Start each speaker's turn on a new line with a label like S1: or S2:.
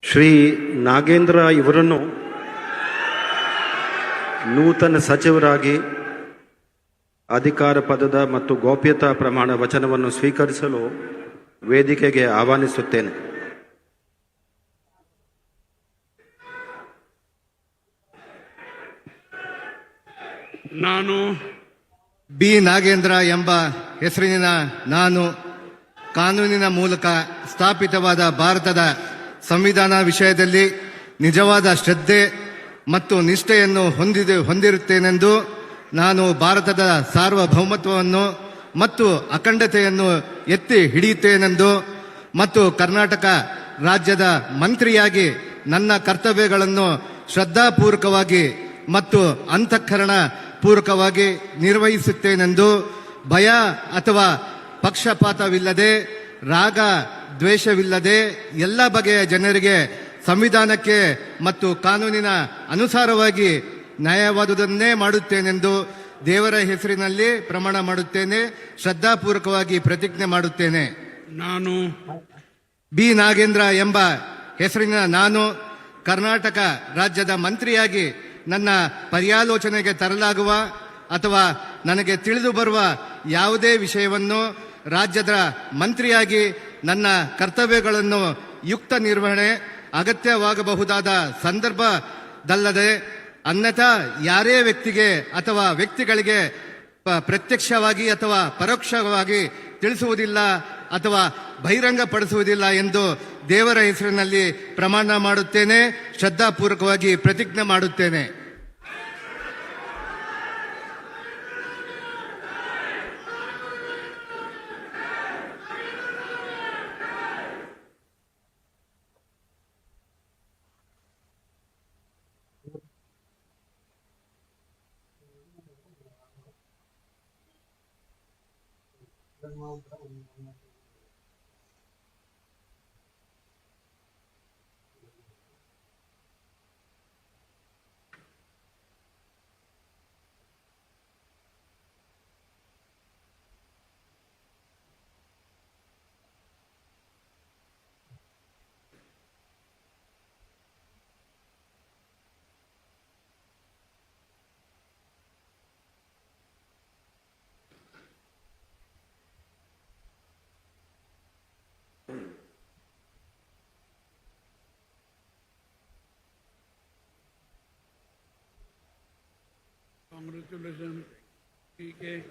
S1: ಶ್ರೀ ನಾಗೇಂದ್ರ ಇವರನ್ನು ನೂತನ ಸಚಿವರಾಗಿ ಅಧಿಕಾರ ಪದದ ಮತ್ತು ಗೌಪ್ಯತಾ ಪ್ರಮಾಣ ವಚನವನ್ನು ಸ್ವೀಕರಿಸಲು ವೇದಿಕೆಗೆ ಆಹ್ವಾನಿಸುತ್ತೇನೆ.
S2: ನಾನು
S3: ಬಿ ನಾಗೇಂದ್ರ ಎಂಬ ಹೆಸರಿನ ನಾನು ಕಾನೂನಿನ ಮೂಲಕ ಸ್ಥಾಪಿತವಾದ ಭಾರತದ ಸಂವಿಧಾನ ವಿಷಯದಲ್ಲಿ ನಿಜವಾದ ಶ್ರದ್ಧೆ ಮತ್ತು ನಿಷ್ಠೆಯನ್ನು ಹೊಂದಿರುತ್ತೇನೆಂದು ನಾನು ಭಾರತದ ಸಾರ್ವಭೌಮತ್ವವನ್ನು ಮತ್ತು ಅಖಂಡತೆಯನ್ನು ಎತ್ತಿ ಹಿಡಿಯುತ್ತೇನೆಂದು ಮತ್ತು ಕರ್ನಾಟಕ ರಾಜ್ಯದ ಮಂತ್ರಿಯಾಗಿ ನನ್ನ ಕರ್ತವ್ಯಗಳನ್ನು ಶ್ರದ್ಧಾಪೂರ್ವಕವಾಗಿ ಮತ್ತು ಅಂತಃಕರಣ ಪೂರ್ವಕವಾಗಿ ನಿರ್ವಹಿಸುತ್ತೇನೆಂದು ಭಯ ಅಥವಾ ಪಕ್ಷಪಾತವಿಲ್ಲದೆ ರಾಗ ದ್ವೇಷವಿಲ್ಲದೆ ಎಲ್ಲ ಬಗೆಯ ಜನರಿಗೆ ಸಂವಿಧಾನಕ್ಕೆ ಮತ್ತು ಕಾನೂನಿನ ಅನುಸಾರವಾಗಿ ನ್ಯಾಯವಾದುದನ್ನೇ ಮಾಡುತ್ತೇನೆಂದು ದೇವರ ಹೆಸರಿನಲ್ಲಿ ಪ್ರಮಾಣ ಮಾಡುತ್ತೇನೆ. ಶ್ರದ್ಧಾಪೂರ್ವಕವಾಗಿ ಪ್ರತಿಜ್ಞೆ ಮಾಡುತ್ತೇನೆ.
S2: ನಾನು
S3: ಬಿ ನಾಗೇಂದ್ರ ಎಂಬ ಹೆಸರಿನ ನಾನು ಕರ್ನಾಟಕ ರಾಜ್ಯದ ಮಂತ್ರಿಯಾಗಿ ನನ್ನ ಪರ್ಯಾಲೋಚನೆಗೆ ತರಲಾಗುವ ಅಥವಾ ನನಗೆ ತಿಳಿದು ಬರುವ ಯಾವುದೇ ವಿಷಯವನ್ನು ರಾಜ್ಯದ ಮಂತ್ರಿಯಾಗಿ ನನ್ನ ಕರ್ತವ್ಯಗಳನ್ನು ಯುಕ್ತ ನಿರ್ವಹಣೆ ಅಗತ್ಯವಾಗಬಹುದಾದ ಸಂದರ್ಭದಲ್ಲದೆ ಅನ್ಯಥಾ ಯಾರೇ ವ್ಯಕ್ತಿಗೆ ಅಥವಾ ವ್ಯಕ್ತಿಗಳಿಗೆ ಪ್ರತ್ಯಕ್ಷವಾಗಿ ಅಥವಾ ಪರೋಕ್ಷವಾಗಿ ತಿಳಿಸುವುದಿಲ್ಲ ಅಥವಾ ಬಹಿರಂಗಪಡಿಸುವುದಿಲ್ಲ ಎಂದು ದೇವರ ಹೆಸರಿನಲ್ಲಿ ಪ್ರಮಾಣ ಮಾಡುತ್ತೇನೆ. ಶ್ರದ್ಧಾಪೂರ್ವಕವಾಗಿ ಪ್ರತಿಜ್ಞೆ ಮಾಡುತ್ತೇನೆ.
S2: Congratulations, PK.